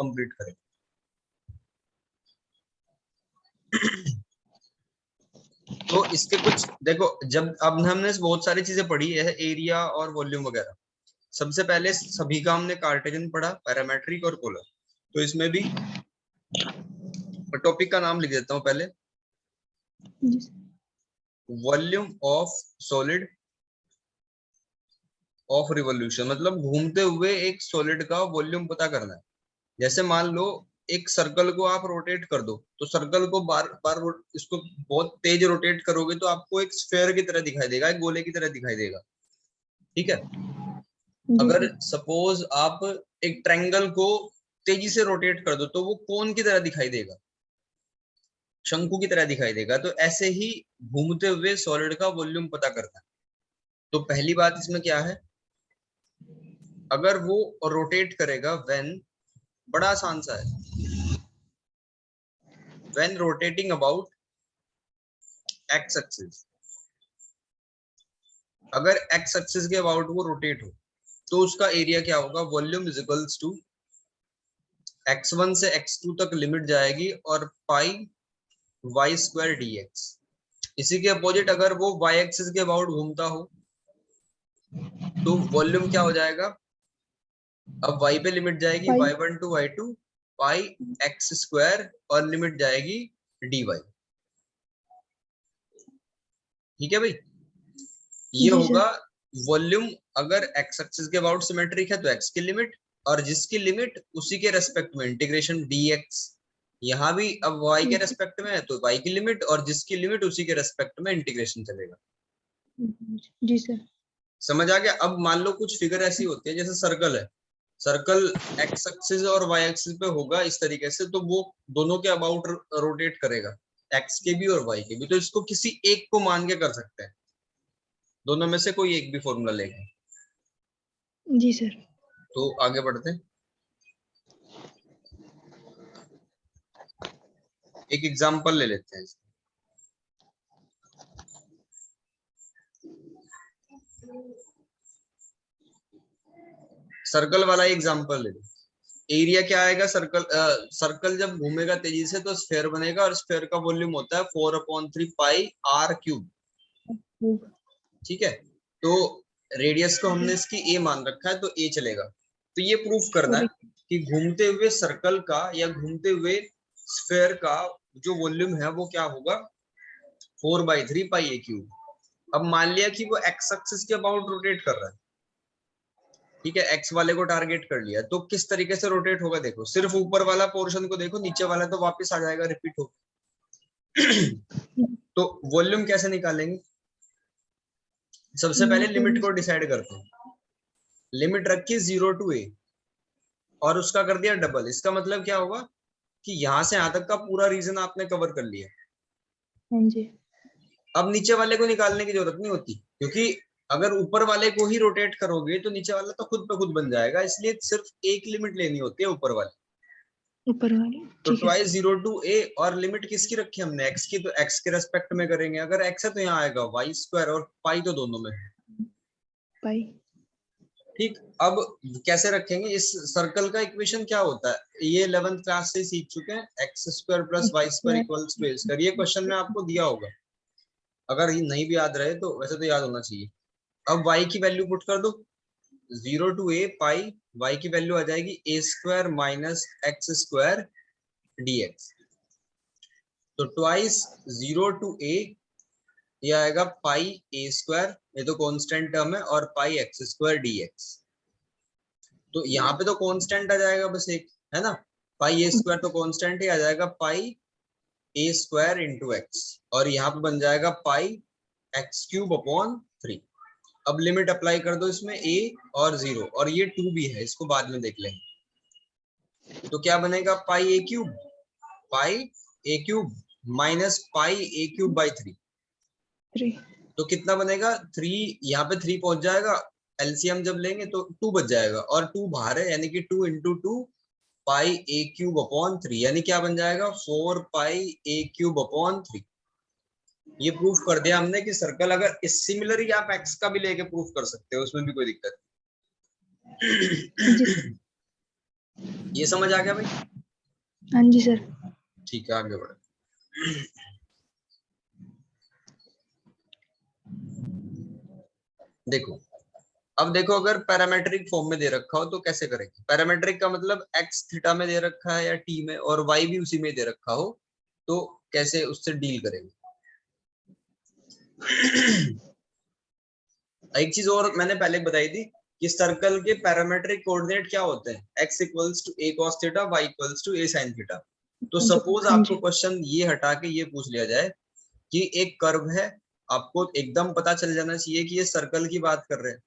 Complete करें। तो इसके कुछ देखो, जब अब हमने बहुत सारी चीजें पढ़ी है, एरिया और वॉल्यूम वगैरह। सबसे पहले सभी का हमने कार्टेशियन पढ़ा, पैरामेट्रिक और पोलर। तो इसमें भी टॉपिक का नाम लिख देता हूं पहले, volume of solid of revolution, मतलब घूमते हुए एक सॉलिड का वॉल्यूम पता करना है। जैसे मान लो एक सर्कल को आप रोटेट कर दो, तो सर्कल को बार बार इसको बहुत तेज रोटेट करोगे तो आपको एक स्फेयर की तरह दिखाई देगा, एक गोले की तरह दिखाई देगा। ठीक है। अगर सपोज आप एक ट्रायंगल को तेजी से रोटेट कर दो तो वो कोन की तरह दिखाई देगा, शंकु की तरह दिखाई देगा। तो ऐसे ही घूमते हुए सॉलिड का वॉल्यूम पता करना है। तो पहली बात इसमें क्या है, अगर वो रोटेट करेगा व्हेन, बड़ा आसान सा है, when rotating about x axis. अगर एक्स एक्सिस के अबाउट वो रोटेट हो तो उसका एरिया क्या होगा, volume is equals to x1 से x2 तक लिमिट जाएगी और पाई वाई स्क्वायर डी एक्स। इसी के अपोजिट अगर वो y एक्सिस के अबाउट घूमता हो तो वॉल्यूम क्या हो जाएगा, अब y पे लिमिट जाएगी y1 to y2 pi x square और लिमिट जाएगी dy। ठीक है भाई, ये होगा वॉल्यूम। अगर x एक्सिस के अबाउट सिमेट्रिक है तो x की लिमिट, और जिसकी लिमिट उसी के रेस्पेक्ट में इंटीग्रेशन dx। यहाँ भी अब y के रेस्पेक्ट में है तो y की लिमिट, और जिसकी लिमिट उसी के रेस्पेक्ट में इंटीग्रेशन चलेगा। जी सर, समझ आ गया। अब मान लो कुछ फिगर ऐसी होती है, जैसे सर्कल है, सर्कल x एक्सिस और y एक्सिस पे होगा इस तरीके से, तो वो दोनों के अबाउट रोटेट करेगा, x के भी और y के भी। तो इसको किसी एक को मान के कर सकते हैं, दोनों में से कोई एक भी फॉर्मूला लेंगे। जी सर। तो आगे बढ़ते हैं, एक एग्जांपल ले लेते हैं। सर्कल वाला एग्जांपल ले लो। एरिया क्या आएगा, सर्कल जब घूमेगा तेजी से तो स्फेयर बनेगा, और स्फेयर का वॉल्यूम होता है 4/3 पाई आर क्यूब। ठीक है। तो रेडियस को हमने इसकी ए मान रखा है, तो ए चलेगा। तो ये प्रूफ करना है कि घूमते हुए सर्कल का या घूमते हुए स्फेयर का जो वॉल्यूम है वो क्या होगा, 4/3 पाई ए क्यूब। अब मान लिया कि वो एक्स एक्सिस के अबाउट रोटेट कर रहा है, ठीक है, एक्स वाले को टारगेट कर लिया, तो किस तरीके से रोटेट होगा देखो, सिर्फ ऊपर वाला पोर्शन को देखो, नीचे वाला तो वापस आ जाएगा, रिपीट हो। तो वॉल्यूम कैसे निकालेंगे, सबसे पहले लिमिट को डिसाइड करते हैं। लिमिट रखी 0 टू a और उसका कर दिया डबल। इसका मतलब क्या होगा कि यहां से यहां तक का पूरा रीजन आपने कवर कर लिया। हाँ जी। अब नीचे वाले को निकालने की जरूरत नहीं होती, क्योंकि अगर ऊपर वाले को ही रोटेट करोगे तो नीचे वाला तो खुद पे खुद बन जाएगा, इसलिए सिर्फ एक लिमिट लेनी होती है ऊपर वाली। ऊपर वाली, तो ट्वाइस 0 टू a, और लिमिट किसकी रखी हमने, x की, तो x के रेस्पेक्ट में करेंगे। अगर x है तो यहाँ आएगा y स्क्वायर, और पाई तो दोनों में है, पाई। ठीक। अब कैसे रखेंगे, इस सर्कल का इक्वेशन क्या होता है, ये 11th क्लास से सीख चुके हैं, x square plus y square equals to a square. ये क्वेश्चन में आपको दिया होगा, अगर ये नहीं भी याद रहे तो वैसे तो याद होना चाहिए। अब y की वैल्यू पुट कर दो, 0 टू a पाई, y की वैल्यू आ जाएगी a square minus x square dx। तो ट्वाइस 0 टू a, ये आएगा पाई a स्क्वायर, ये तो कांस्टेंट टर्म है, और पाई एक्स स्क्वायर dx। तो यहाँ पे तो कांस्टेंट आ जाएगा बस एक, है ना, पाई a स्क्वायर तो कांस्टेंट ही आ जाएगा, पाई a स्क्वायर इंटू एक्स, और यहाँ पे बन जाएगा पाई एक्स क्यूब अपॉन 3। अब लिमिट अप्लाई कर दो इसमें a और 0, और ये 2 भी है, इसको बाद में देख लेंगे। तो क्या बनेगा, pi a cube minus pi a cube by 3। तो कितना बनेगा 3, यहाँ पे 3 पहुंच जाएगा, एलसीएम जब लेंगे तो 2 बच जाएगा, और 2 बाहर है, यानी कि 2 into 2 pi a cube upon 3, यानी क्या बन जाएगा 4 पाई ए क्यूब अपॉन 3। ये प्रूफ कर दिया हमने कि सर्कल, अगर इस सिमिलरली आप एक्स का भी लेके प्रूफ कर सकते हो, उसमें भी कोई दिक्कत नहीं। ये समझ आ गया भाई? हाँ जी सर। ठीक है, आगे बढ़े। देखो, अब देखो अगर पैरामेट्रिक फॉर्म में दे रखा हो तो कैसे करेंगे। पैरामेट्रिक का मतलब एक्स थीटा में दे रखा है या टी में, और वाई भी उसी में दे रखा हो, तो कैसे उससे डील करेंगे। एक चीज और मैंने पहले बताई थी कि सर्कल के पैरामेट्रिक कोऑर्डिनेट क्या होते हैं, x equals to a cos theta, y equals to a sin theta. तो सपोज हाँ आपको जी। क्वेश्चन ये हटा के ये पूछ लिया जाए कि एक कर्व है, आपको एकदम पता चल जाना चाहिए कि ये सर्कल की बात कर रहे हैं।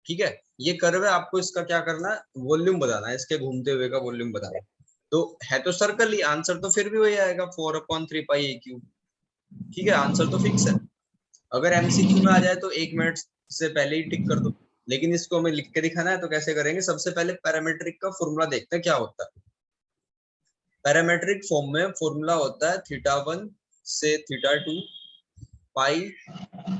ठीक है, ये कर्व है, आपको इसका क्या करना है, वॉल्यूम बताना है, इसके घूमते हुए का वॉल्यूम बताना है। तो है तो सर्कल ही, आंसर तो फिर भी वही आएगा 4/3 पाई a क्यूब। ठीक है, आंसर तो फिक्स है। अगर एमसीक्यू में आ जाए तो 1 मिनट से पहले ही टिक कर दो, लेकिन इसको हमें लिख के दिखाना है तो कैसे करेंगे। सबसे पहले पैरामेट्रिक का फॉर्मूला देखते हैं क्या होता है। पैरामेट्रिक फॉर्म में फॉर्मूला होता है थीटा 1 से theta 2 pi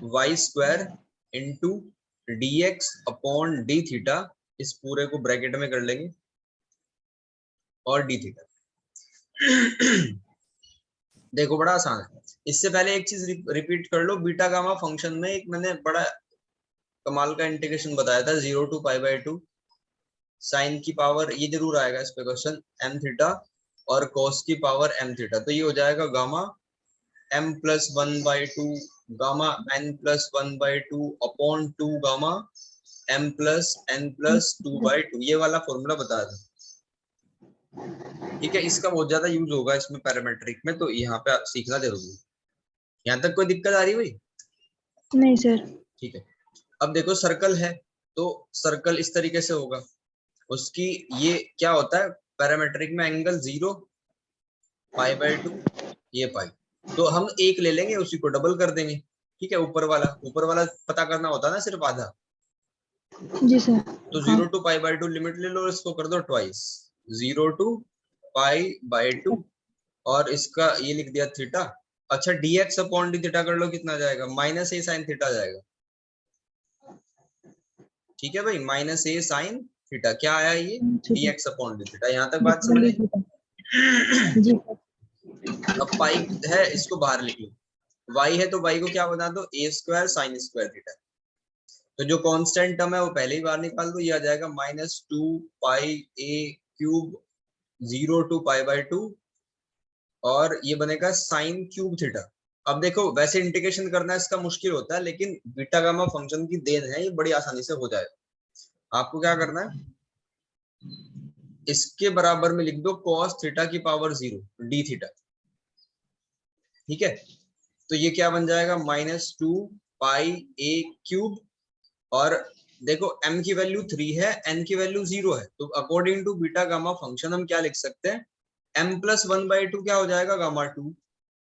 y square into dx upon d theta, इस पूरे को ब्रैकेट में कर लेंगे, और डी थीटा। देखो बड़ा आसान है। इससे पहले एक चीज रिपीट कर लो, बीटा गामा फंक्शन में एक मैंने बड़ा कमाल का इंटीग्रेशन बताया था, 0 टू π/2 साइन की पावर, ये जरूर आएगा इस पे क्वेश्चन, m थीटा और cos की पावर m थीटा। तो ये हो जाएगा gamma m+1/2 gamma n+1/2 upon 2 gamma m+n+2/2। ये वाला फॉर्मूला बता दें। ठीक है, इसका बहुत ज्यादा यूज होगा इसमें पैरामेट्रिक में, तो यहाँ पे सीखना जरूरी है। यहाँ तक कोई दिक्कत आ रही भाई? नहीं सर। ठीक है, अब देखो सर्कल है तो सर्कल इस तरीके से होगा, उसकी ये क्या होता है पैरामेट्रिक में, एंगल 0 π/2 ये पाई। तो हम एक ले लेंगे, उसी को डबल कर देंगे। ठीक है, ऊपर वाला पता करना होता है ना सिर्फ आधा। जी सर। तो हाँ। 0 टू π/2 लिमिट ले लो, इसको कर दो ट्वाइस, 0 टू π/2, और इसका ये लिख दिया थीटा। अच्छा, dx अपॉन डी थीटा कर लो, कितना जाएगा, -a sin थीटा जाएगा। ठीक है भाई, -a sin थीटा क्या आया, ये dx अपॉन डी थीटा। यहाँ तक बात समझ आई? जी। अब पाई है, इसको बाहर लिख लो, y है तो y को क्या बना दो, a² sin स्क्वायर थीटा। तो जो कांस्टेंट टर्म है वो पहले ही बाहर निकाल दो, ये आ जाएगा -2πa³ 0 टू π/2, और ये बनेगा साइन क्यूब थीटा। अब देखो वैसे इंटीग्रेशन करना इसका मुश्किल होता है, लेकिन बीटा गामा फंक्शन की देन है, ये बड़ी आसानी से हो जाएगा। आपको क्या करना है, इसके बराबर में लिख दो cos थीटा की पावर 0 डी थीटा। ठीक है, तो ये क्या बन जाएगा, -2πa³, और देखो m की वैल्यू 3 है, n की वैल्यू 0 है, तो according to beta gamma function हम क्या लिख सकते हैं, m+1/2 क्या हो जाएगा, गामा 2,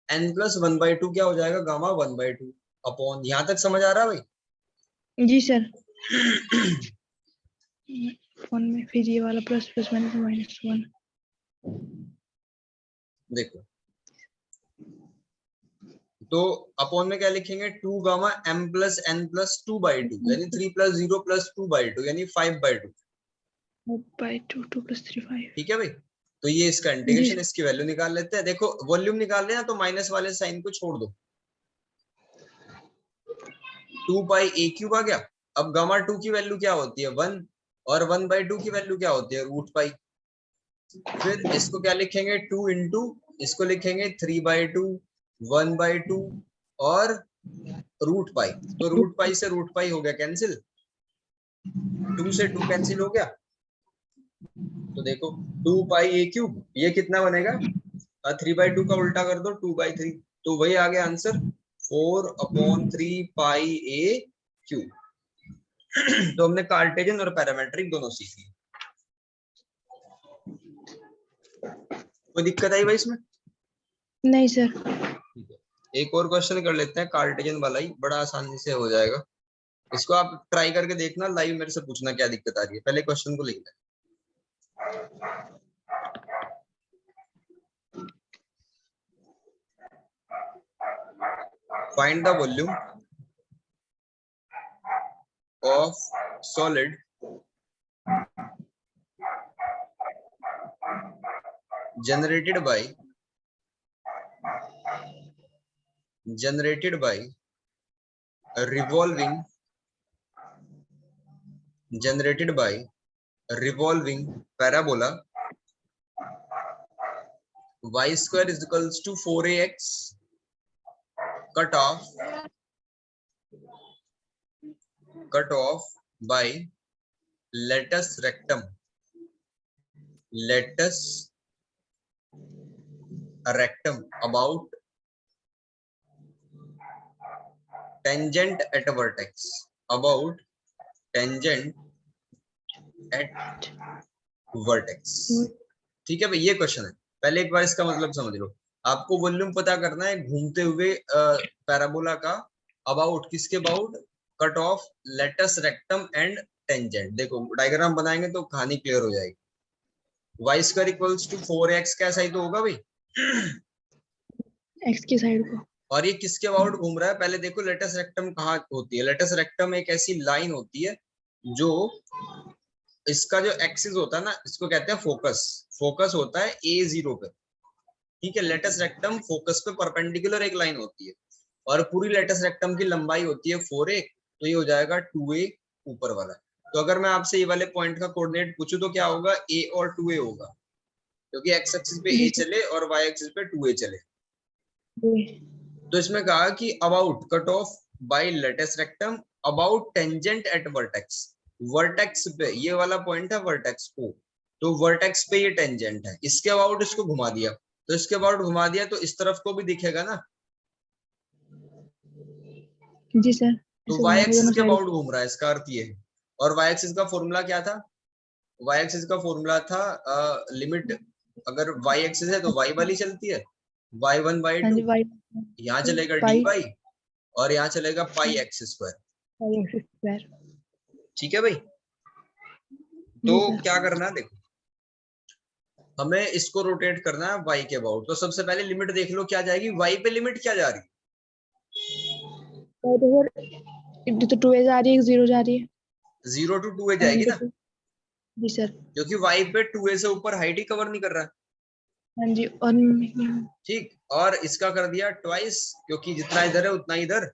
n+1/2 क्या हो जाएगा, गामा 1/2 अपॉन। यहां तक समझ आ रहा है भाई? जी सर। फोन में फिर ये वाला प्लस प्लस -1। देखो, तो अपॉन में क्या लिखेंगे, 2 गामा m+n+2/2 यानी 3 + 0 + 2/2 यानी 5/2। 2 2 + 3 5। ठीक है भाई, तो ये इसका जी इंटीग्रेशन, सर। इसकी वैल्यू निकाल लेते हैं। देखो वॉल्यूम निकाल रहे हैं तो माइनस वाले साइन को छोड़ दो, 2πa³ आ गया। अब गामा 2 की वैल्यू क्या होती है, 1, और 1/2 की वैल्यू क्या होती है, √π। फिर इसको क्या लिखेंगे, 2 इंटू, इसको लिखेंगे 3/2, 1/2 और √π। तो √π से √π हो गया कैंसिल, 2 से 2 कैंसिल हो गया। तो देखो 2πa³, ये कितना बनेगा, 3/2 का उल्टा कर दो, 2/3। तो वही आ गया आंसर, 4/3πa³। तो हमने कार्टेशियन और पैरामेट्रिक दोनों सीख ली। कोई दिक्कत आई भाई इसमें? नहीं सर। ठीक है, एक और क्वेश्चन कर लेते हैं, कार्टेशियन वाला ही, बड़ा आसानी से हो जाएगा। इसको आप ट्राई करके देखना, लाइव मेरे से पूछना क्या दिक्कत आ रही है। पहले क्वेश्चन को लिखना है, find the volume of solid generated by a revolving parabola y square is equals to 4ax cut off by latus rectum about tangent at vertex ठीक है भाई, ये क्वेश्चन है। पहले एक बार इसका मतलब समझ लो। आपको वॉल्यूम पता करना है घूमते हुए पैराबोला का, अबाउट किसके about, cut off latus rectum and tangent. देखो डायग्राम बनाएंगे तो कहानी क्लियर हो जाएगी। y square equals to 4x कैसा ही तो होगा भाई, x की साइड को। और ये किसके अबाउट घूम रहा है, पहले देखो लेटस रेक्टम कहाँ होती है। लेटस रेक्टम एक ऐसी लाइन होती है जो इसका जो एक्सिस होता है ना, इसको कहते हैं फोकस होता है a0 पे, ठीक है। लेटस रेक्टम फोकस पे परपेंडिकुलर एक लाइन होती है, और पूरी लेटस रेक्टम की लंबाई होती है 4a, तो ये हो जाएगा 2a ऊपर वाला। तो अगर मैं आपसे ये वाले पॉइंट का कोऑर्डिनेट पूछूं तो क्या होगा, a और 2a होगा, क्योंकि एक्स एक्सिस पे a चले और y एक्सिस पे 2a चले। तो इसमें कहा कि about cut off by latus rectum about tangent at vertex, vertex पे ये वाला पॉइंट है वर्टेक्स को, तो वर्टेक्स पे ये टेंजेंट है, इसके अबाउट इसको घुमा दिया, तो इसके अबाउट घुमा दिया तो इस तरफ को भी दिखेगा ना जी सर। तो y एक्सिस के अबाउट घूम रहा है, इसका अर्थ ये है। और y एक्सिस का फॉर्मूला क्या था, y एक्सिस का फॉर्मूला था लिमिट, अगर y एक्सिस है तो y वाली चलती है, y1 y2, यहाँ चलेगा dy और यहाँ चलेगा पाई एक्स स्क्वायर, ठीक है भाई। तो क्या करना है, देखो हमें इसको रोटेट करना है y के अबाउट। तो सबसे पहले लिमिट देख लो क्या जाएगी, y पे लिमिट क्या जा रही है, तो 2a जा रही है, 0 जा रही है, 0 to 2a जाएगी ना। जी सर। क्योंकि y पे 2a से ऊपर हाइट ही कवर नहीं कर रहा है, हाँ जी। और ठीक, और इसका कर दिया ट्वाइस, क्योंकि जितना इधर है उतना इधर,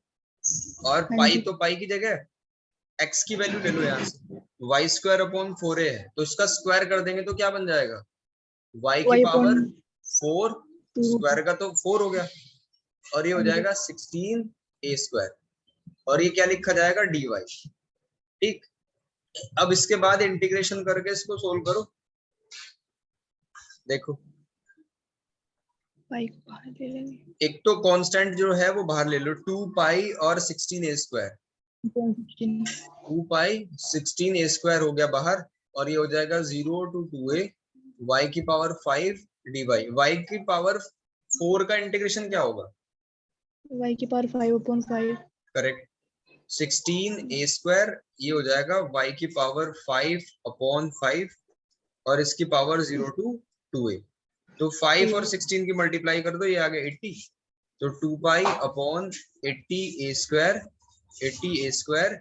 और पाई तो पाई की जगह x की वैल्यू ले लो यहाँ से, y स्क्वायर अपॉन 4a है, तो इसका स्क्वायर कर देंगे तो क्या बन जाएगा, y की पावर 4, स्क्वायर का तो 4 हो गया, और ये हो जाएगा 16a स्क्वायर, और ये क्या लिखा जाएगा dy, ठीक। अब इसके बाद इंटीग्रेशन करके इसको सोल्व करो, देखो एक तो कांस्टेंट जो है वो बाहर ले लो, 2 पाई और 16a स्क्वायर, 2 पाई 16a स्क्वायर हो गया बाहर, और ये हो जाएगा 0 to 2a y की पावर 5 dy, y की पावर 4 का इंटीग्रेशन क्या होगा, y की पावर 5/5, करेक्ट, 16a स्क्वायर, ये हो जाएगा y की पावर 5/5 और इसकी पावर 0 to 2a, तो 5 और 16 की मल्टीप्लाई कर दो, ये आ गया 80, तो 2 pi upon 80a square,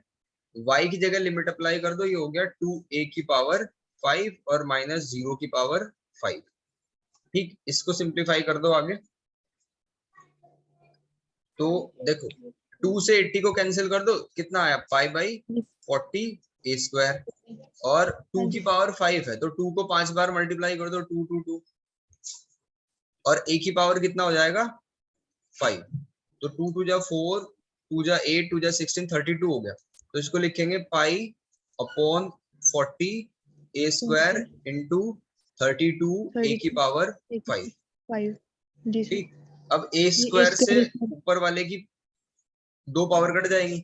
y की जगह लिमिट अप्लाई कर दो, ये हो गया 2a की पावर 5 और माइनस 0 की पावर 5, ठीक। इसको सिंप्लीफाई कर दो आगे, तो देखो 2 से 80 को कैंसिल कर दो, कितना आया पाई बाई 40a स्क्वायर, और 2 की पावर 5 है तो 2 को 5 बार मल्टीप्लाई कर दो, 2 2 2, और a की पावर कितना हो जाएगा 5, तो 2 2 जा 4, 2 जा 8, 2 जा 16, 32 हो गया, तो इसको लिखेंगे pi upon 40 a square into 32 a की पावर 5, ठीक। अब a स्क्वायर से ऊपर वाले की 2 पावर कट जाएंगी,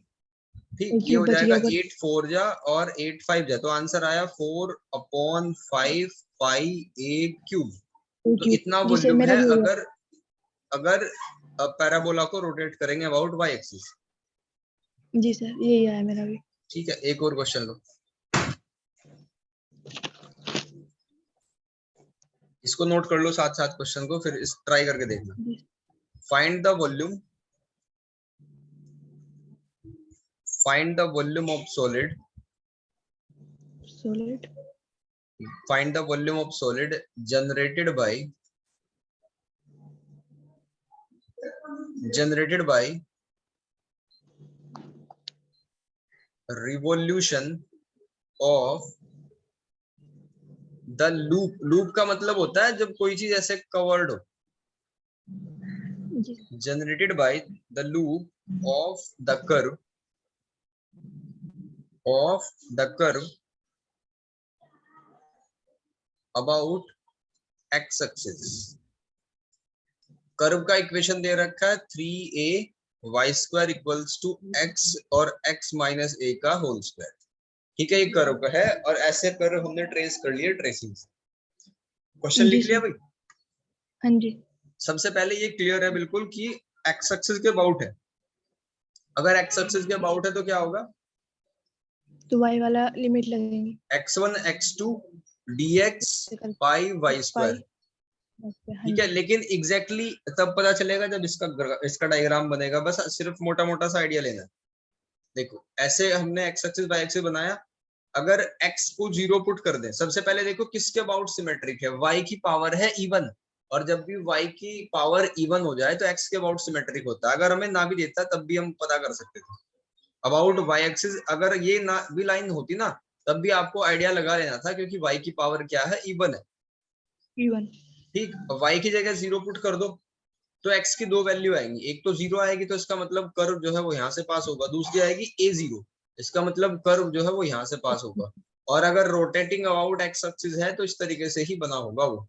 ठीक, ये हो जाएगा 8 4 जा और 8 5 जा, तो आंसर आया 4/5 पाई a क्यूब। तो इतना वॉल्यूम है अगर पैराबोला को रोटेट करेंगे अबाउट y एक्सिस। जी सर, यही आया मेरा भी। ठीक है, एक और क्वेश्चन लो, इसको नोट कर लो साथ साथ क्वेश्चन को, फिर इस ट्राई करके देखना। Find the volume of solid solid find the volume of solid generated by revolution of the loop का मतलब होता है जब कोई चीज ऐसे कवर्ड हो, जी generated by the loop of the curve about x axis। Curve का इक्वेशन दे रखा है 3a y square equals to x और x माइनस a का होल स्क्वायर। ठीक है, ये कर्व का है और ऐसे कर्व हमने ट्रेस कर लिए ट्रेसिंग से। क्वेश्चन लिख लिया भाई? हाँ जी। सबसे पहले ये क्लियर है बिल्कुल कि x एक्सिस के अबाउट है। अगर x एक्सिस के अबाउट है तो क्या होगा? तो y वाला लिमिट लगेंगे, x1 x2 dx पाई y स्क्वायर। ठीक है, लेकिन एग्जैक्टली तब पता चलेगा जब इसका डायग्राम बनेगा। बस सिर्फ मोटा मोटा सा आइडिया लेना है। देखो ऐसे हमने x एक्सिस y एक्सिस बनाया। अगर x को 0 पुट कर दें, सबसे पहले देखो किसके अबाउट सिमेट्रिक है, y की पावर है इवन, और जब भी y की पावर इवन हो जाए तो x के अबाउट सिमेट्रिक होता है। अगर हमें ना भी देता तब भी हम पता कर सकते थे अबाउट y एक्सिस। अगर ये ना भी लाइन होती ना तब भी आपको आइडिया लगा लेना था, क्योंकि y की पावर क्या है, इवन है। इवन, ठीक, y की जगह 0 पुट कर दो तो x की दो वैल्यू आएंगी। एक तो 0 आएगी तो इसका मतलब कर्व जो है वो यहाँ से पास होगा, दूसरी आएगी a0, इसका मतलब कर्व जो है वो यहाँ से पास होगा। और अगर रोटेटिंग अबाउट x एक्सिस है तो इस तरीके से ही बना होगा वो।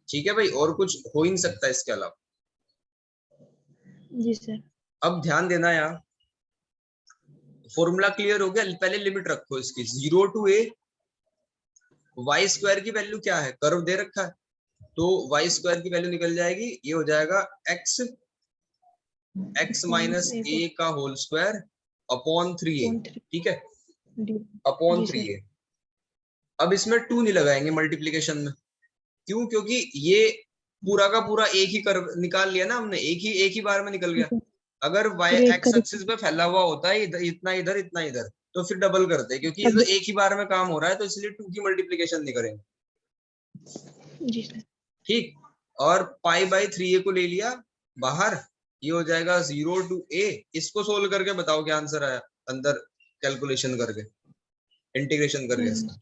ठीक है भाई, और कुछ हो ही नहीं सकता इसके अलावा। जी सर। अब ध्यान देना यार, फॉर्मूला क्लियर हो गया? पहले लिमिट रखो इसकी 0 टू a। y स्क्वायर की वैल्यू क्या है, कर्व दे रखा है, तो y स्क्वायर की वैल्यू निकल जाएगी, ये हो जाएगा x माइनस a का होल स्क्वायर अपॉन 3a। ठीक है, अपॉन 3a। अब इसमें 2 नहीं लगाएंगे मल्टीप्लीकेशन में। क्यों? क्योंकि ये पूरा का पूरा एक ही कर्व निकाल लिया ना हमने, एक ही बार में निकल गया। अगर y x एक्सिस पे फैला हुआ होता है इतना इधर तो फिर डबल करते, क्योंकि ये तो एक ही बार में काम हो रहा है तो इसलिए 2 की मल्टीप्लीकेशन नहीं करेंगे। जी सर। ठीक, और पाई बाई 3a को ले लिया बाहर, ये हो जाएगा 0 टू a। इसको सोल्व करके बताओ क्या आंसर आया, अंदर कैलकुलेशन करके, इंटीग्रेशन करके इसका।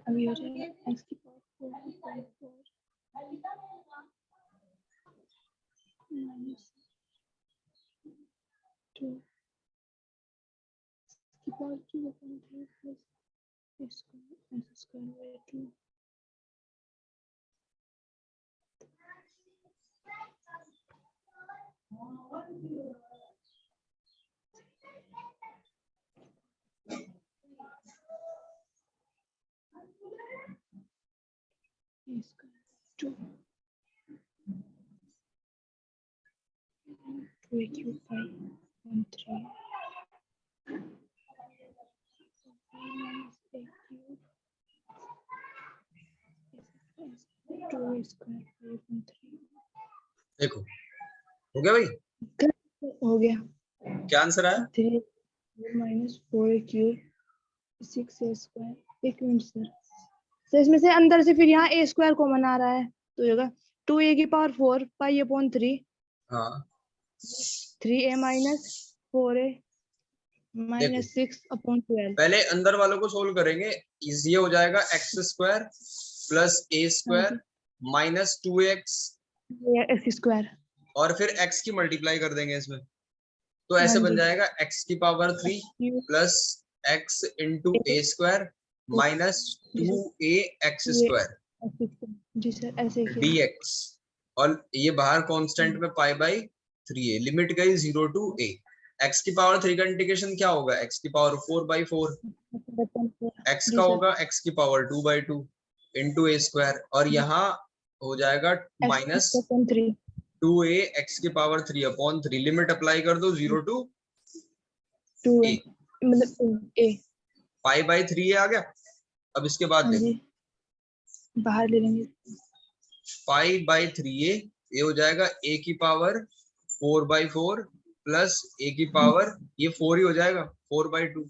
अभी हो जाएगा x की पावर 4 माइनस 2 की power 2 plus x square by 2। इसका 2 क्यूब पाई ऑन 3 देखो हो गया भाई, हो गया। क्या आंसर आया? 3 minus 4a cube 6a square. एक मिनट सर, तो इसमें से अंदर से फिर यहाँ a स्क्वायर कॉमन आ रहा है तो होगा 2a की पावर 4 पाई अपॉन 3। हाँ, 3a minus 4a minus 6 upon 12। पहले अंदर वालों को सोल्व करेंगे। ये हो जाएगा x square plus a square minus 2x square, और फिर x की मल्टीप्लाई कर देंगे इसमें, तो ऐसे बन जाएगा x की power 3 plus x into a square minus 2a x स्क्वायर जी सर ऐसे dx, और ये बाहर कांस्टेंट में पाई बाई 3a। लिमिट गई 0 टू a। x की पावर 3 का इंटीग्रेशन क्या होगा, x की पावर 4/4, x जी का सर। होगा x की पावर 2/2 इंटू a स्क्वायर, और यहाँ हो जाएगा माइनस 3 2a x की पावर 3/3, लिमिट अप्लाई कर दो 0 to 2 a, मतलब ए। π/3 आ गया। अब इसके बाद हाँ जी, देखो बाहर ले लेंगे। π/3a, ये हो जाएगा a की पावर 4/4 प्लस a की पावर, ये 4 ही हो जाएगा 4/2,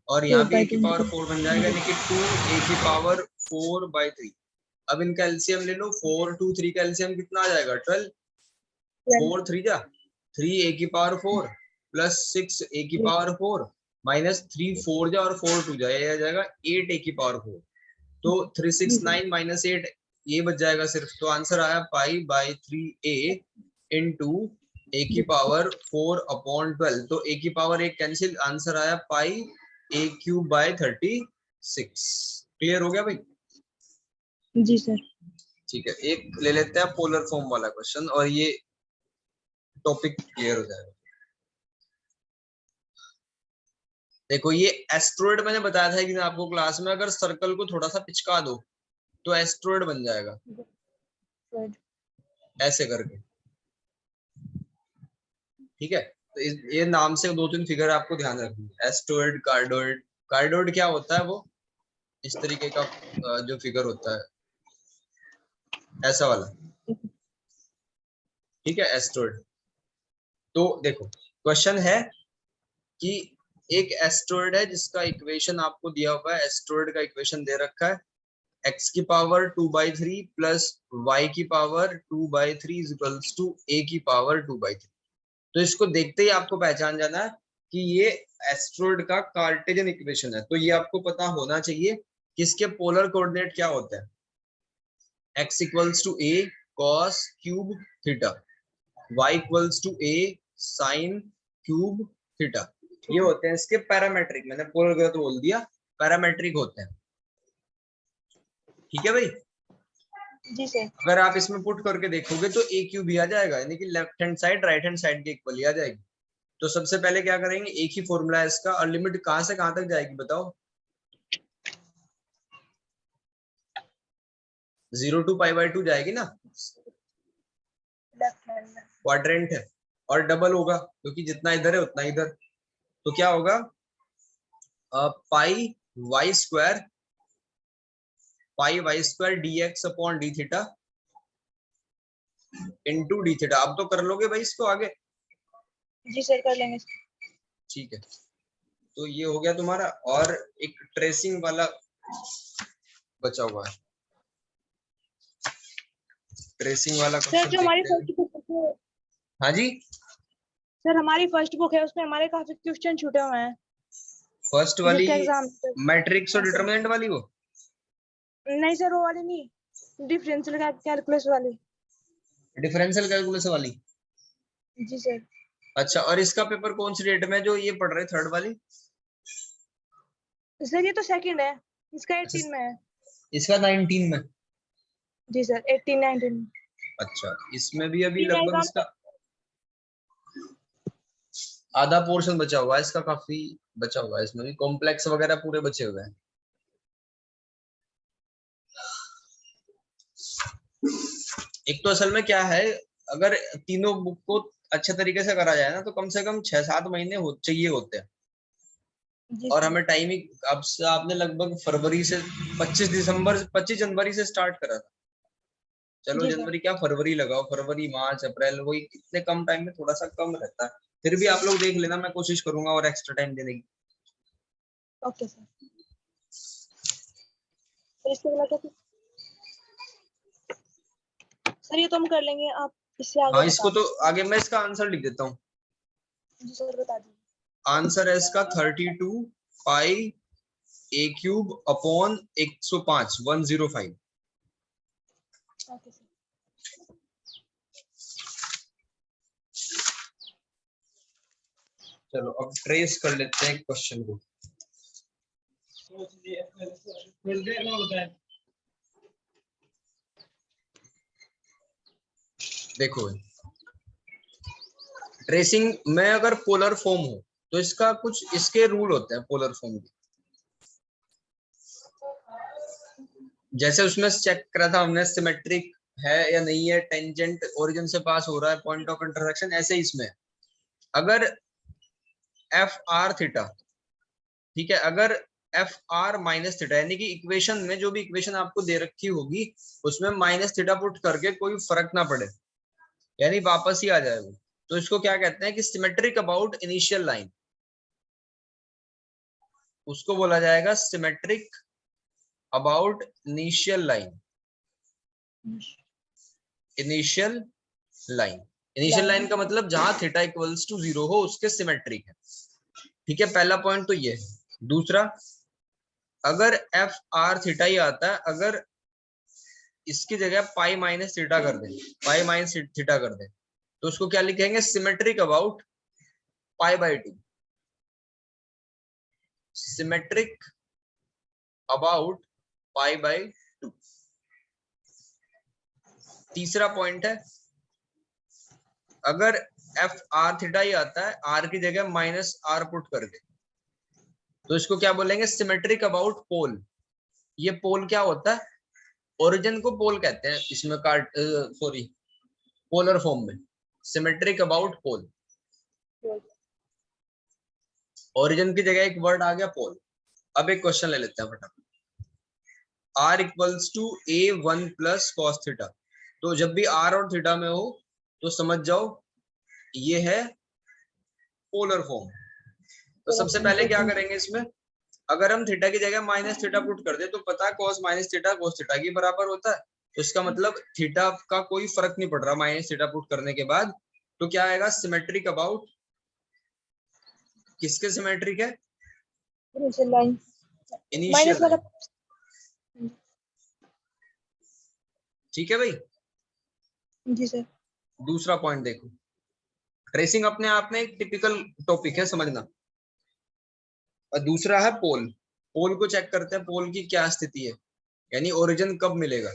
और यहाँ भी a की 4/2 पावर 4 बन जाएगा, यानी कि 2a की पावर 4/3। अब इनका एलसीएम ले लो, 4 2 3 का एलसीएम कितना आ जाएगा 12, 4 3 जा 3 a की पावर 4 प्लस 6 a की पावर 4 माइनस 3 4 जा और 4 2 जा, ये आ जाएगा 8 a की पावर 4, तो 369 माइनस 8 ये बच जाएगा सिर्फ। तो आंसर आया π/3a इंटू a की पावर 4/12, तो a की पावर 1 कैंसिल, आंसर आया πa³/36। क्लियर हो गया भाई? जी सर। ठीक है, एक ले लेते हैं पोलर फॉर्म वाला क्वेश्चन और ये टॉपिक क्लियर हो जाएगा। देखो ये एस्ट्रॉइड मैंने बताया था कि आपको क्लास में, अगर सर्कल को थोड़ा सा पिचका दो तो एस्ट्रॉइड बन जाएगा ऐसे करके, ठीक है। तो ये नाम से 2-3 फिगर आपको ध्यान रखनी है, एस्ट्रॉइड, कार्डोइड। कार्डोइड क्या होता है, वो इस तरीके का जो फिगर होता है ऐसा वाला, ठीक है, एस्ट्रॉइड। तो देखो क्वेश्चन है कि एक एस्ट्रॉइड है जिसका इक्वेशन आपको दिया हुआ है, एस्ट्रॉइड का इक्वेशन दे रखा है, x की पावर 2/3 प्लस y की पावर 2/3 इक्वल्स टू a की पावर 2/3। तो इसको देखते ही आपको पहचान जाना है कि ये एस्ट्रॉइड का कार्टेशियन इक्वेशन है। तो ये आपको पता होना चाहिए कि इसके पोलर कोऑर्डिनेट क्या होते हैं, x equals to a cos cube theta, y equals to a sin cube theta, ये होते हैं इसके पैरामेट्रिक। मैंने पोलर गलत बोल दिया, पैरामेट्रिक होते हैं, ठीक है भाई। जी सर। अगर आप इसमें पुट करके देखोगे तो a क्यूब भी आ जाएगा, यानी कि left hand side right hand side के इक्वल ही आ जाएगी। तो सबसे पहले क्या करेंगे, एक ही फॉर्मूला है इसका, और लिमिट कहां से कहां तक जाएगी बताओ, 0 to π/2 जाएगी ना, क्वाड्रेंट है, और डबल होगा क्योंकि जितना इधर है उतना इधर। तो क्या होगा, π/y² dx upon d theta into D theta. अब तो कर लोगे भाई इसको आगे? जी सर, कर लेंगे। ठीक है, तो ये हो गया तुम्हारा, और एक ट्रेसिंग वाला बचा हुआ है, ट्रेसिंग वाला सर क्वेश्चन जो हमारी देखते हैं। फर्स्ट बुक है, हाँ जी, सर हमारी फर्स्ट बुक है, उसमें हमारे काफी क्वेश्चन छूटे हुए हैं फर्स्ट वाली जिसके एग्जाम। मैट्रिक्स और डिटरमिनेंट वाली वो? नहीं सर, वो वाली नहीं, डिफरेंशियल कैलकुलस वाली। डिफरेंशियल कैलकुलस वाली? जी सर। अच्छा, और इसका पेपर कौन सी डेट में जो ये पढ़ रहे थर्ड वाली? सर ये तो सेकंड है, इसका अच्छा, 18 में है। इसका 19 में? जी सर, 18 19। अच्छा, इसमें भी अभी तीन लगभग एग्जाम। इसका आधा पोर्शन बचा हुआ है, इसका काफी बचा हुआ है, इसमें भी कॉम्प्लेक्स वगैरह पूरे बचे हुए हैं। एक तो असल में क्या है, अगर तीनों बुक को अच्छे तरीके से करा जाए ना तो कम से कम 6-7 महीने चाहिए होते हैं, जी और सर। हमें टाइमिंग अब से आपने लगभग फरवरी से 25 जनवरी से स्टार्ट करा था। चलो जी सर। जनवरी क्या, फरवरी लगाओ, फरवरी मार्च अप्रैल, वही इतने कम टाइम में थोड़ा सा कम रहता है। फिर भी आप लोग देख लेना, मैं कोशिश करूंगा और एक्स्ट्रा टाइम देने की। Okay sir. तो इसके बाद क्या सर, ये तो हम कर लेंगे, आप इससे आगे हाँ, बता इसको तो दीजिए। आगे मैं इसका आंसर लिख देता हूँ। जी सर, बता दीजिए। आंसर है इसका 32 πa³ अपॉन 105 105। Okay sir. चलो अब ट्रेस कर लेते हैं क्वेश्चन को। देखो ट्रेसिंग में अगर पोलर फॉर्म हो तो इसका कुछ इसके रूल होते हैं पोलर फॉर्म के। जैसे उसमें चेक करा था हमने सिमेट्रिक है या नहीं है, टेंजेंट ओरिजिन से पास हो रहा है, पॉइंट ऑफ इंटरसेक्शन, ऐसे इसमें अगर एफ आर थीटा, ठीक है, अगर एफ आर माइनस थीटा, यानी कि इक्वेशन में जो भी इक्वेशन आपको दे रखी होगी उसमें माइनस थीटा पुट करके कोई फर्क ना पड़े, यानी वापस ही आ जाए वो, तो इसको क्या कहते हैं कि सिमेट्रिक अबाउट इनिशियल लाइन, उसको बोला जाएगा symmetric about initial line. Initial line, initial line का मतलब जहां थीटा इक्वल्स टू 0 हो उसके सिमेट्रिक है, ठीक है, पहला पॉइंट तो ये है। दूसरा, अगर एफ आर थीटा ही आता है, अगर इसकी जगह पाई माइनस थीटा कर दे, पाई माइनस थीटा कर दे, तो उसको क्या लिखेंगे, symmetric about pi by 2, symmetric about pi by 2। तीसरा पॉइंट है, अगर एफ आर थीटा ही आता है, आर की जगह माइनस आर पुट कर दे, तो इसको क्या बोलेंगे, सिमेट्रिक अबाउट पोल। ये पोल क्या होता है, ओरिजिन को पोल कहते हैं इसमें, सॉरी पोलर फॉर्म में, सिमेट्रिक अबाउट पोल। ओरिजिन की जगह एक वर्ड आ गया पोल। अब एक क्वेश्चन ले लेते हैं फटाफट, R equals to A one plus cos theta, तो जब भी आर और थीटा में हो तो समझ जाओ ये है पोलर फॉर्म। तो सबसे पहले क्या करेंगे इसमें, अगर हम थीटा की जगह माइनस थीटा पुट कर दे तो पता है cos minus theta cos theta के बराबर होता है, तो इसका मतलब थीटा का कोई फर्क नहीं पड़ रहा माइनस थीटा पुट करने के बाद, तो क्या आएगा, सिमेट्रिक अबाउट, किसके सिमेट्रिक है, इनिशियल लाइन, इनिशियल लाइन, ठीक है भाई। जी सर। दूसरा पॉइंट देखो, ट्रेसिंग अपने आप में एक टिपिकल टॉपिक है समझना, और दूसरा है पोल। पोल को चेक करते हैं, पोल की क्या स्थिति है, यानी ओरिजिन कब मिलेगा।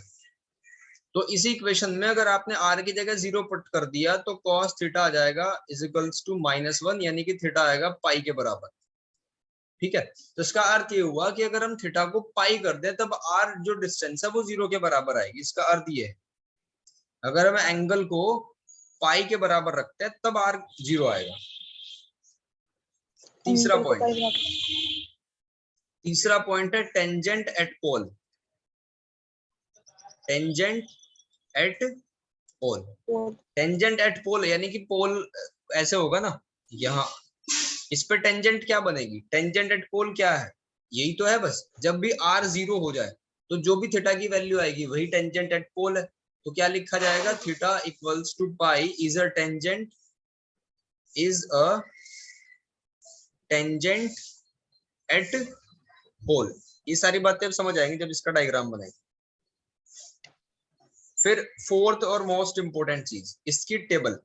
तो इसी इक्वेशन में अगर आपने आर की जगह 0 पुट कर दिया तो cos थीटा आ जाएगा इज इक्वल्स टू -1, यानी कि थीटा आएगा पाई के बराबर, ठीक है। तो इसका अर्थ ये हुआ कि अगर हम थीटा को पाई कर दें तब आर जो डिस्टेंस है वो 0 के बराबर आएगी। इसका अर्थ ये है, अगर हम एंगल को पाई के बराबर रखते हैं तब आर 0 आएगा। तीसरा पॉइंट है tangent at pole, tangent at pole, tangent at pole यानी कि पोल ऐसे होगा ना, यहाँ इस पे टेंजेंट क्या बनेगी, टेंजेंट एट पोल क्या है, यही तो है बस, जब भी आर 0 हो जाए तो जो भी थीटा की वैल्यू आएगी वही टेंजेंट एट पोल है। तो क्या लिखा जाएगा, theta equals to pi is a tangent at pole. ये सारी बातें अब समझ आएंगी जब इसका डायग्राम बनाएंगे। फिर फोर्थ और मोस्ट इंपोर्टेंट चीज, इसकी table,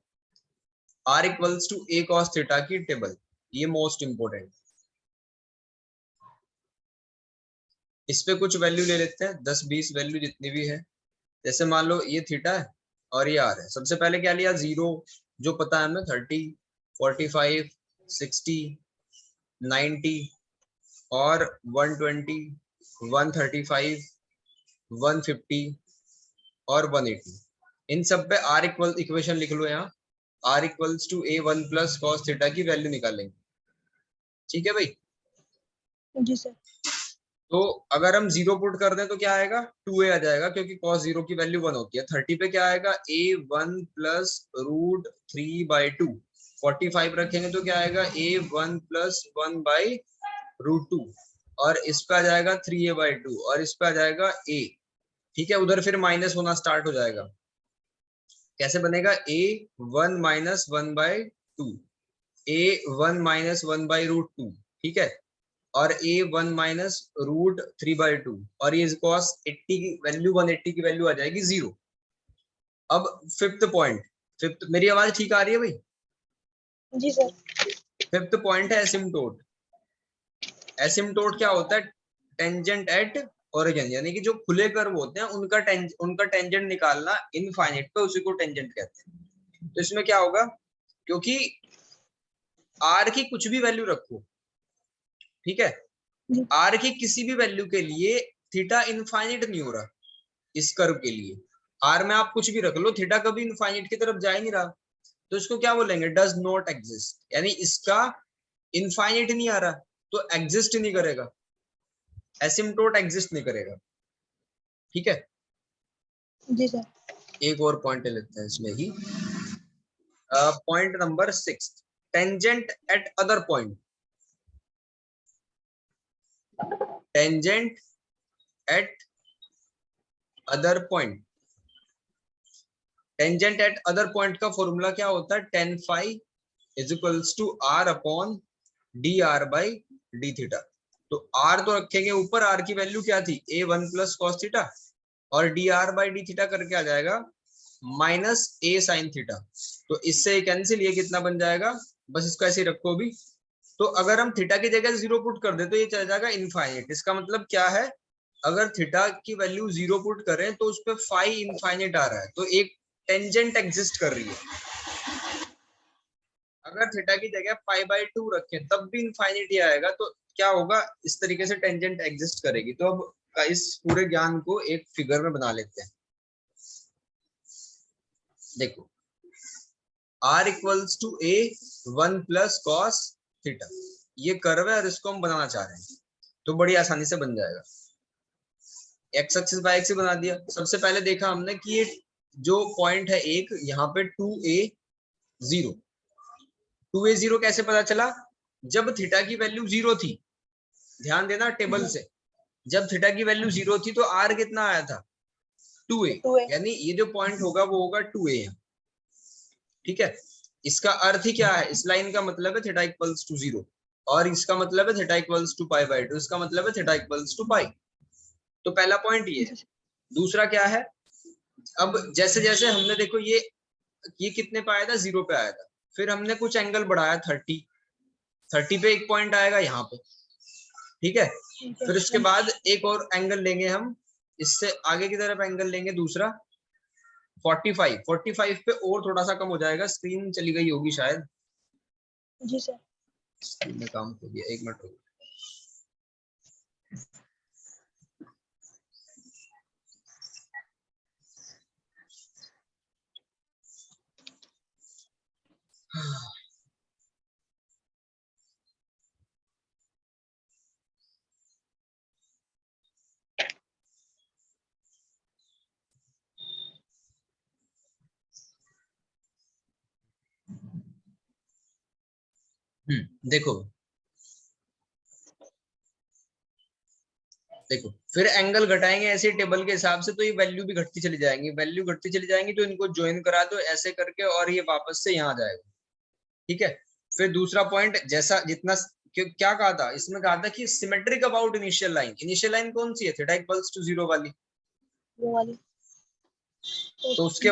R equals to A cos theta की टेबल, ये मोस्ट इंपोर्टेंट। इस पे कुछ वैल्यू ले लेते हैं, 10-20 वैल्यू जितनी भी है। जैसे मान लो ये थीटा है और ये आर है, सबसे पहले क्या लिया, 0 जो पता है हमें, 30, 45, 60, 90 और 120, 135, 150 और 180। इन सब पे आर इक्वल इक्वेशन लिख लो, यहाँ R equals to a1 plus cos theta की वैल्यू निकालेंगे, ठीक है भाई। जी सर। तो अगर हम 0 पुट कर दें तो क्या आएगा, 2a आ जाएगा, क्योंकि cos 0 की वैल्यू 1 होती है। 30 पे क्या आएगा, a1 प्लस रूट 3/2। 45 रखेंगे तो क्या आएगा, a1 प्लस 1/√2, और इस पे आ जाएगा 3a/2, और इस पे आ जाएगा a, ठीक है। उधर फिर माइनस होना स्टार्ट हो जाएगा, कैसे बनेगा, a1 माइनस 1/2, a1 माइनस 1/√2, ठीक है, और a1 माइनस रूट 3/2, और ये cos 80 की वैल्यू, 180 की वैल्यू आ जाएगी 0। अब फिफ्थ पॉइंट, फिफ्थ, मेरी आवाज ठीक आ रही है भाई? जी सर। फिफ्थ पॉइंट है एसिम्टोट। एसिम्टोट क्या होता है, टेंजेंट एट ओरिजिन, यानी कि जो खुले कर्व होते हैं उनका टेंजेंट निकालना इनफाइनाइट पे, उसी को टेंजेंट कहते हैं। तो इसमें क्या होगा, क्योंकि आर की कुछ भी वैल्यू रखो, ठीक है, आर की किसी भी वैल्यू के लिए थीटा इनफाइनाइट नहीं हो रहा इस कर्व के लिए। आर में आप कुछ भी रख लो, थीटा कभी इनफाइनाइट की तरफ जा ही नहीं रहा, तो इसको क्या बोलेंगे, डज नॉट एग्जिस्ट, यानी इसका इनफाइनाइट नहीं आ रहा, तो एग्जिस्ट नहीं करेगा, एसिम्प्टोट एग्जिस्ट नहीं करेगा। ठीक है, जी सर। एक और पॉइंट लेते हैं इसमें ही, point number 6, tangent at other point. Tangent at other point, tangent at other point का फॉर्मूला क्या होता है, tan phi is equals to r upon d r by d theta. तो r तो रखेंगे ऊपर, r की वैल्यू क्या थी, a1 प्लस कॉस थीटा, और D r by d theta करके आ जाएगा माइनस a साइन थीटा। तो इससे कैंसिल, ये कितना बन जाएगा, बस इसको ऐसे ही रखो अभी। तो अगर हम थीटा की जगह 0 पुट कर दे तो ये चला जाएगा इनफाइनाइट। इसका मतलब क्या है, अगर थीटा की वैल्यू 0 पुट करें तो उस पर फाई इनफाइनाइट आ रहा है, तो एक टेंजेंट एग्जिस्ट कर रही है। अगर थीटा की जगह पाई बाई 2 रखें तब भी इनफाइनाइट ही आएगा, तो क्या होगा, इस तरीके से टेंजेंट एग्जिस्ट करेगी। तो अब इस पूरे ज्ञान को एक फिगर में बना लेते हैं। देखो, r equals to a 1 plus cos theta, ये कर्व है और इसको हम बनाना चाह रहे हैं, तो बड़ी आसानी से बन जाएगा। एक्स एक्सिस बाय एक्सिस बना दिया। सबसे पहले देखा हमने कि ये जो पॉइंट है एक, यहाँ पे 2a0, 2a0 कैसे पता चला, जब थीटा की वैल्यू 0 थी, ध्यान देना टेबल से, जब थीटा की वैल्यू 0 थी तो आर कितना आया था, 2a, यानी ये जो पॉइंट होगा वो होगा 2a। ठीक है, इसका अर्थ ही क्या है, इस लाइन का मतलब है थीटा इक्वल्स टू 0, और इसका मतलब है theta equals to pi by 2, इसका मतलब है थीटा इक्वल्स टू पाई। तो पहला पॉइंट ये है। दूसरा क्या है, अब जैसे जैसे हमने देखो ये कितने पे आया था, 0 पे आया था, फिर हमने कुछ एंगल बढ़ाया 30 पे एक पॉइंट आएगा यहाँ पे, ठीक है, फिर उसके बाद एक और एंगल लेंगे हम, इससे आगे की तरफ एंगल लेंगे दूसरा 45 पे और थोड़ा सा कम हो जाएगा, स्क्रीन चली गई होगी शायद। जी सर। स्क्रीन में काम हो गया, एक मिनट हो गया। देखो देखो, फिर एंगल घटाएंगे ऐसे टेबल के हिसाब से, तो ये वैल्यू भी घटती चली जाएंगी, वैल्यू घटती चली जाएंगी, तो इनको ज्वाइन करा दो ऐसे करके, और ये वापस से यहाँ आ जाएगा। ठीक है, फिर दूसरा पॉइंट, जैसा जितना क्या कहा था, इसमें कहा था कि symmetric about initial line. Initial line कौन सी है, थीटा इक्वल्स टू 0 वाली, वो वाली तो उसके